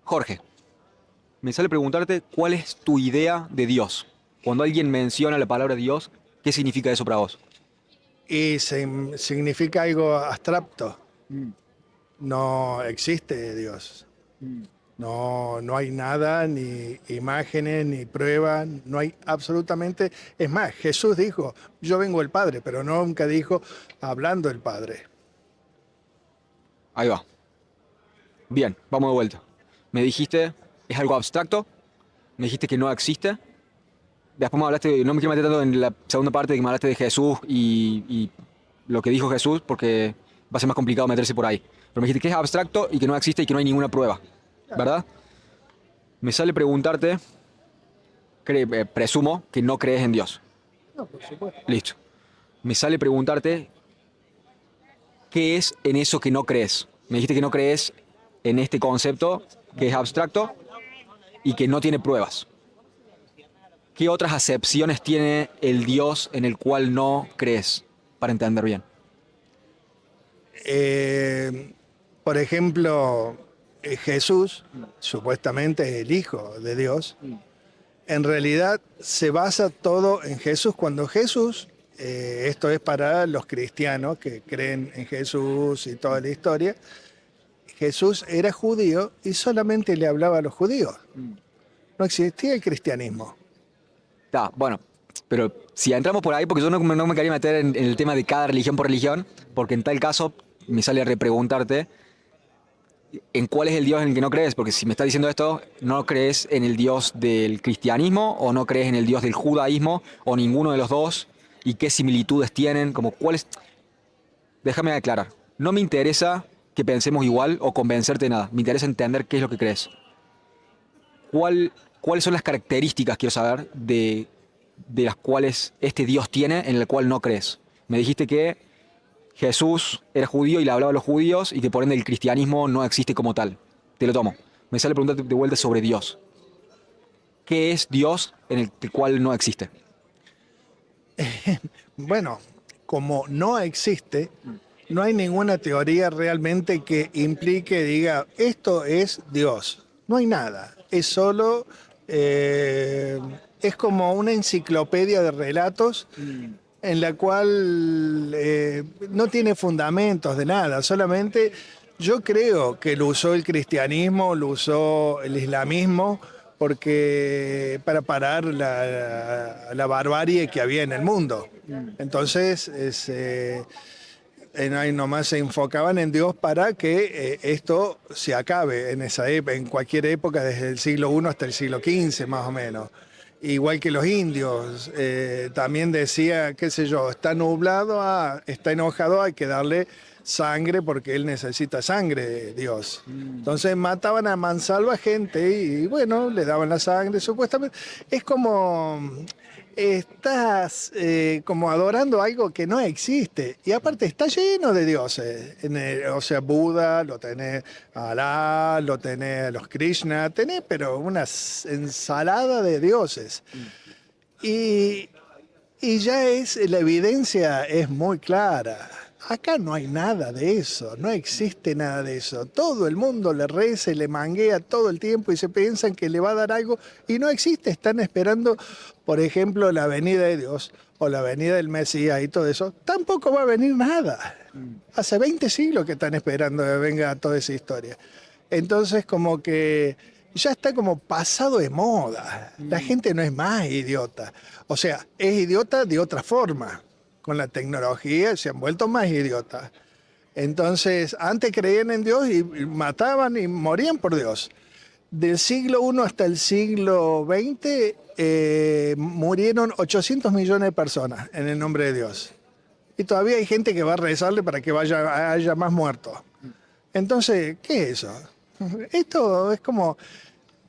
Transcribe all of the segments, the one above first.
Jorge, me sale preguntarte cuál es tu idea de Dios. Cuando alguien menciona la palabra Dios, ¿qué significa eso para vos? Y significa algo abstracto. Mm, No existe Dios. mm. No, no hay nada, ni imágenes, ni pruebas, no hay absolutamente. Es más, Jesús dijo, yo vengo del Padre, pero nunca dijo hablando del Padre. Ahí va. Bien, vamos de vuelta. Me dijiste, es algo abstracto, me dijiste que no existe. Después me hablaste, no me quiero meter tanto en la segunda parte de que me hablaste de Jesús y lo que dijo Jesús, porque va a ser más complicado meterse por ahí. Pero me dijiste que es abstracto y que no existe y que no hay ninguna prueba, ¿verdad? Me sale preguntarte, presumo que no crees en Dios. No, por supuesto. Listo. Me sale preguntarte, ¿qué es en eso que no crees? Me dijiste que no crees en este concepto que es abstracto y que no tiene pruebas. ¿Qué otras acepciones tiene el Dios en el cual no crees? Para entender bien. Eh, por ejemplo, Jesús, supuestamente el Hijo de Dios, en realidad se basa todo en Jesús. Cuando Jesús, esto es para los cristianos que creen en Jesús y toda la historia, Jesús era judío y solamente le hablaba a los judíos. No existía el cristianismo. Está, bueno, pero si entramos por ahí, porque yo no me quería meter en el tema de cada religión por religión, porque en tal caso me sale a repreguntarte en cuál es el Dios en el que no crees, porque si me estás diciendo esto, no crees en el Dios del cristianismo o no crees en el Dios del judaísmo o ninguno de los dos y qué similitudes tienen, como cuáles. Déjame aclarar, no me interesa que pensemos igual o convencerte de nada, me interesa entender qué es lo que crees. ¿Cuáles son las características, quiero saber, de las cuales este Dios tiene en el cual no crees? Me dijiste que Jesús era judío y le hablaba a los judíos y que por ende el cristianismo no existe como tal. Te lo tomo. Me sale preguntarte de vuelta sobre Dios. ¿Qué es Dios en el cual no existe? Bueno, como no existe, no hay ninguna teoría realmente que implique, diga, esto es Dios. No hay nada. Es solo, es como una enciclopedia de relatos en la cual no tiene fundamentos de nada, solamente yo creo que lo usó el cristianismo, lo usó el islamismo, porque para parar la barbarie que había en el mundo. Entonces, ahí nomás se enfocaban en Dios para que esto se acabe en esa en cualquier época, desde el siglo I hasta el siglo XV más o menos. Igual que los indios, también decía, qué sé yo, está nublado, está enojado, hay que darle sangre porque él necesita sangre, Dios. Entonces mataban a mansalva gente y bueno, le daban la sangre, supuestamente. Es como, estás como adorando algo que no existe. Y aparte está lleno de dioses. O sea, Buda, lo tenés a Alá, lo tenés a los Krishna, tenés pero una ensalada de dioses. Y, y ya es, la evidencia es muy clara. Acá no hay nada de eso, no existe nada de eso. Todo el mundo le reza y le manguea todo el tiempo y se piensan que le va a dar algo y no existe. Están esperando, por ejemplo, la venida de Dios o la venida del Mesías y todo eso. Tampoco va a venir nada. Hace 20 siglos que están esperando que venga toda esa historia. Entonces, como que ya está como pasado de moda. La gente no es más idiota. O sea, es idiota de otra forma. Con la tecnología se han vuelto más idiotas. Entonces, antes creían en Dios y mataban y morían por Dios. Del siglo I hasta el siglo XX murieron 800 millones de personas en el nombre de Dios. Y todavía hay gente que va a rezarle para que haya más muertos. Entonces, ¿qué es eso? Esto es como,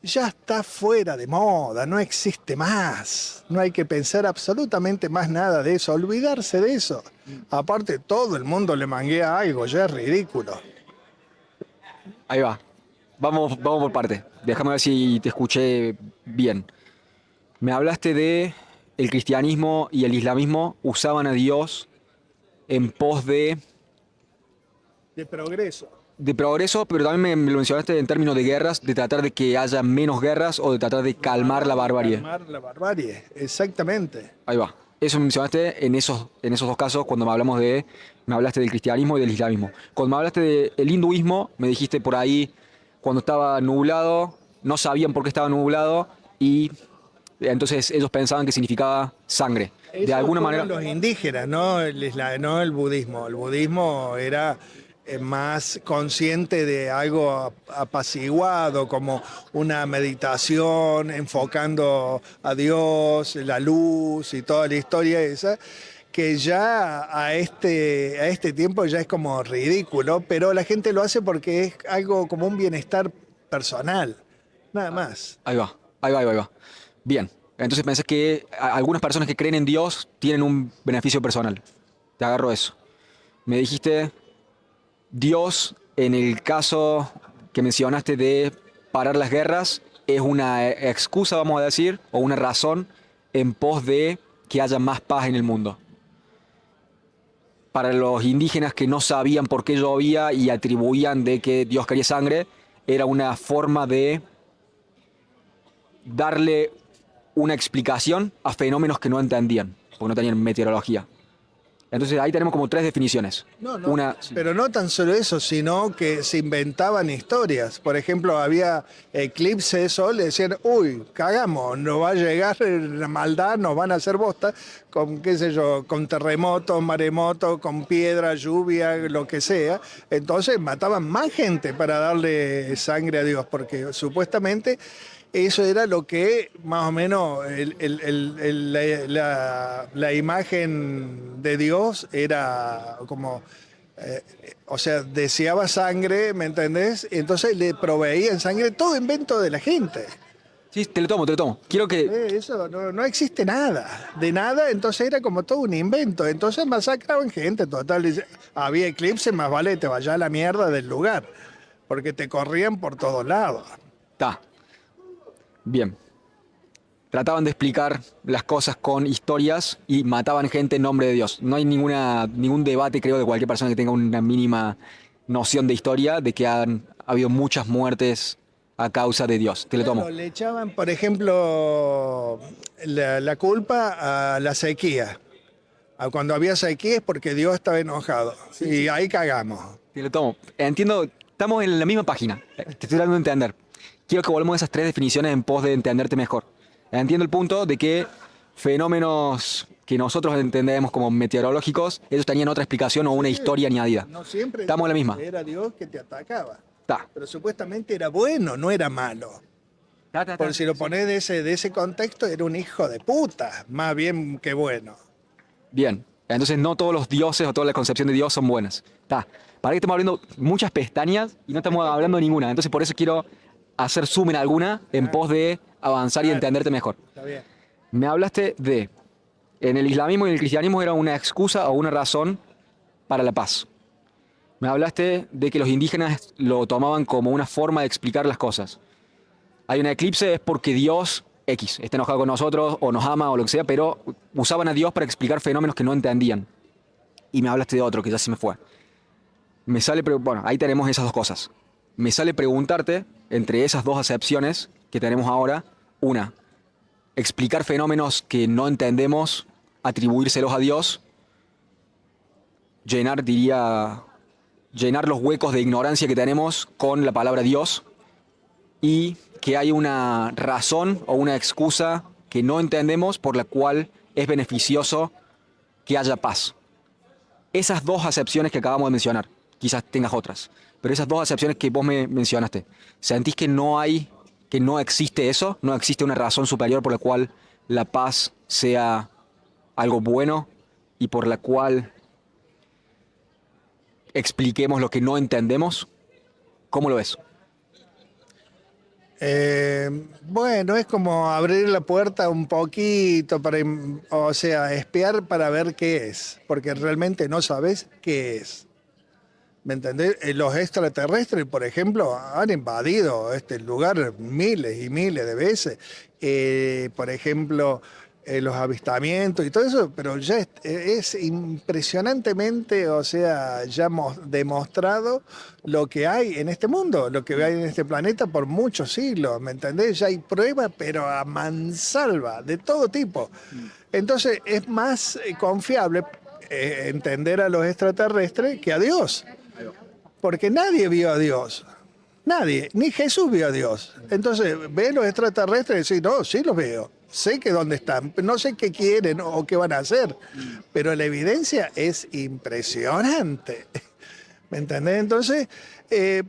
ya está fuera de moda, no existe más. No hay que pensar absolutamente más nada de eso, olvidarse de eso. Aparte, todo el mundo le manguea algo, ya es ridículo. Ahí va. Vamos por parte. Déjame ver si te escuché bien. Me hablaste de el cristianismo y el islamismo usaban a Dios en pos de De progreso. de progreso, pero también me lo mencionaste en términos de guerras, de tratar de que haya menos guerras o de tratar de calmar la barbarie. Calmar la barbarie, exactamente. Ahí va. Eso me mencionaste en esos dos casos cuando me hablaste del cristianismo y del islamismo. Cuando me hablaste del hinduismo, me dijiste por ahí, cuando estaba nublado, no sabían por qué estaba nublado y entonces ellos pensaban que significaba sangre. De Esos alguna manera, fueron los indígenas, no no el budismo. El budismo era más consciente de algo apaciguado, como una meditación, enfocando a Dios, la luz y toda la historia esa, que ya a este tiempo ya es como ridículo, pero la gente lo hace porque es algo como un bienestar personal, nada más. ahí va, ahí va, ahí va, ahí va. Bien. Entonces pensé que algunas personas que creen en Dios tienen un beneficio personal. Te agarro eso. Me dijiste Dios, en el caso que mencionaste de parar las guerras, es una excusa, vamos a decir, o una razón en pos de que haya más paz en el mundo. Para los indígenas que no sabían por qué llovía y atribuían de que Dios quería sangre, era una forma de darle una explicación a fenómenos que no entendían, porque no tenían meteorología. Entonces ahí tenemos como tres definiciones. No, no, Una, pero no tan solo eso, sino que se inventaban historias. Por ejemplo, había eclipse de sol, le decían, uy, cagamos, nos va a llegar la maldad, nos van a hacer bosta, con qué sé yo, con terremotos, maremotos, con piedra, lluvia, lo que sea. Entonces mataban más gente para darle sangre a Dios, porque supuestamente eso era lo que más o menos la imagen de Dios era como, o sea, deseaba sangre, ¿me entendés? Entonces le proveían sangre, todo invento de la gente. sí, te lo tomo, te lo tomo. Quiero que Eso no existe nada, de nada, entonces era como todo un invento. Entonces masacraban gente, total. Había eclipse, más vale te vayas a la mierda del lugar, porque te corrían por todos lados. está. Bien. Trataban de explicar las cosas con historias y mataban gente en nombre de Dios. No hay ningún debate, creo, de cualquier persona que tenga una mínima noción de historia de que han habido muchas muertes a causa de Dios. Te lo tomo. Claro, le echaban, por ejemplo, la culpa a la sequía. Cuando había sequía es porque Dios estaba enojado. Y ahí cagamos. Te lo tomo. Entiendo, estamos en la misma página. Te estoy tratando de entender. Quiero que volvamos a esas tres definiciones en pos de entenderte mejor. Entiendo el punto de que fenómenos que nosotros entendemos como meteorológicos, ellos tenían otra explicación o una historia añadida. No siempre Estamos en la misma. era Dios que te atacaba. Está. Pero supuestamente era bueno, no era malo. Porque si lo pones de ese contexto, era un hijo de puta, más bien que bueno. Bien. Entonces no todos los dioses o toda la concepción de Dios son buenas. Está. Para que estamos abriendo muchas pestañas y no estamos hablando de ninguna. Entonces por eso quiero hacer zoom en alguna en pos de avanzar y entenderte mejor. Está bien. Me hablaste de, en el islamismo y en el cristianismo era una excusa o una razón para la paz. Me hablaste de que los indígenas lo tomaban como una forma de explicar las cosas. Hay un eclipse es porque Dios X está enojado con nosotros o nos ama o lo que sea, pero usaban a Dios para explicar fenómenos que no entendían. Y me hablaste de otro que ya se me fue. Bueno, ahí tenemos esas dos cosas. Me sale preguntarte, entre esas dos acepciones que tenemos ahora, una, explicar fenómenos que no entendemos, atribuírselos a Dios, llenar los huecos de ignorancia que tenemos con la palabra Dios y que hay una razón o una excusa que no entendemos por la cual es beneficioso que haya paz. Esas dos acepciones que acabamos de mencionar, quizás tengas otras, pero esas dos acepciones que vos me mencionaste, ¿sentís que no existe eso? ¿No existe una razón superior por la cual la paz sea algo bueno y por la cual expliquemos lo que no entendemos? ¿Cómo lo ves? Bueno, es como abrir la puerta un poquito o sea, espiar para ver qué es, porque realmente no sabes qué es. ¿Me entendés? Los extraterrestres, por ejemplo, han invadido este lugar miles y miles de veces. Por ejemplo, los avistamientos y todo eso, pero ya es impresionantemente, o sea, ya hemos demostrado lo que hay en este mundo, lo que hay en este planeta por muchos siglos, ¿me entendés? Ya hay pruebas, pero a mansalva, de todo tipo. Entonces es más confiable entender a los extraterrestres que a Dios, porque nadie vio a Dios. Nadie, ni Jesús vio a Dios. Entonces, ve los extraterrestres y dice, no, sí los veo. Sé que dónde están, no sé qué quieren o qué van a hacer, pero la evidencia es impresionante. ¿Me entendés? Entonces,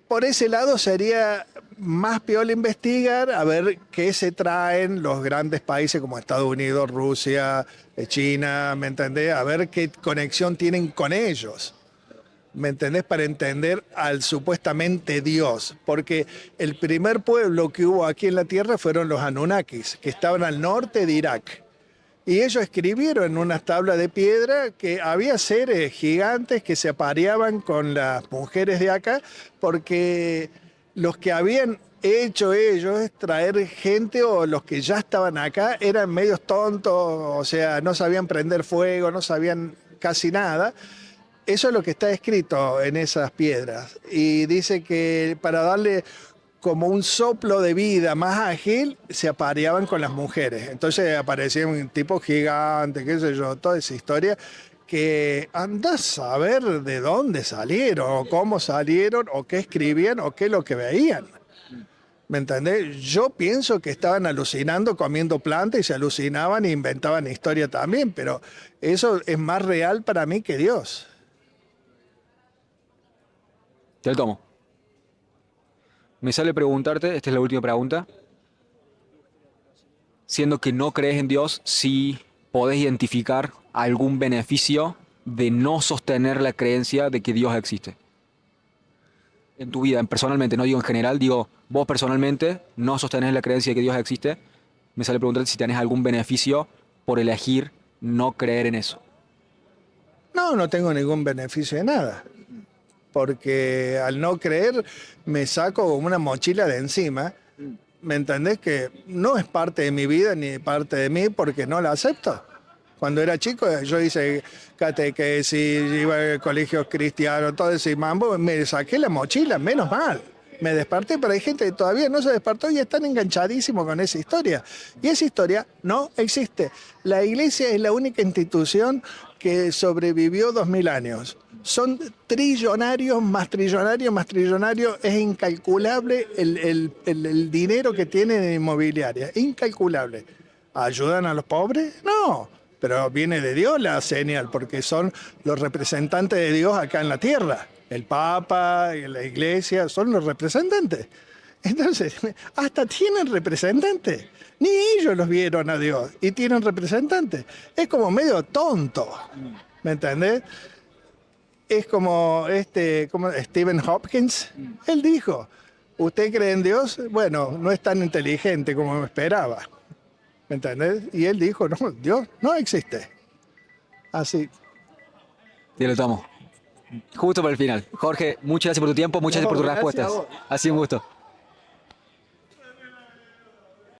por ese lado sería más piola investigar, a ver qué se traen los grandes países como Estados Unidos, Rusia, China, ¿me entendés? A ver qué conexión tienen con ellos. ¿Me entendés? Para entender al supuestamente Dios. Porque el primer pueblo que hubo aquí en la Tierra fueron los Anunnakis, que estaban al norte de Irak. Y ellos escribieron en unas tablas de piedra que había seres gigantes que se apareaban con las mujeres de acá, porque los que habían hecho ellos es traer gente, o los que ya estaban acá eran medios tontos, o sea, no sabían prender fuego, no sabían casi nada. Eso es lo que está escrito en esas piedras. Y dice que para darle como un soplo de vida más ágil, se apareaban con las mujeres. Entonces aparecían un tipo gigante, qué sé yo, toda esa historia, que anda a saber de dónde salieron, o cómo salieron, o qué escribían, o qué es lo que veían. ¿Me entendés? Yo pienso que estaban alucinando comiendo plantas y se alucinaban e inventaban historia también, pero eso es más real para mí que Dios. Te lo tomo. Me sale preguntarte, esta es la última pregunta, siendo que no crees en Dios, si podés identificar algún beneficio de no sostener la creencia de que Dios existe. En tu vida, personalmente, no digo en general, digo vos personalmente no sostenés la creencia de que Dios existe. Me sale preguntarte si tenés algún beneficio por elegir no creer en eso. No, no tengo ningún beneficio de nada, porque al no creer me saco una mochila de encima. ¿Me entendés? Que no es parte de mi vida ni parte de mí porque no la acepto. Cuando era chico yo hice catequesis, iba a colegios cristianos, todo ese mambo, me saqué la mochila, menos mal. Me desperté, pero hay gente que todavía no se despertó y están enganchadísimos con esa historia. Y esa historia no existe. La iglesia es la única institución que sobrevivió 2000 años. Son trillonarios, más trillonarios, más trillonarios. Es incalculable el dinero que tienen en inmobiliaria. Incalculable. ¿Ayudan a los pobres? No. Pero viene de Dios la señal, porque son los representantes de Dios acá en la tierra. El Papa, la Iglesia, son los representantes. Entonces, hasta tienen representantes. Ni ellos los vieron a Dios y tienen representantes. Es como medio tonto, ¿me entendés? Es como como Stephen Hopkins. Él dijo, ¿usted cree en Dios? Bueno, no es tan inteligente como me esperaba. ¿Me entendés? Y él dijo, no, Dios no existe. Así. Te lo tomo. Justo para el final. Jorge, muchas gracias por tu tiempo, muchas gracias por tus gracias a respuestas. vos. Ha sido un gusto.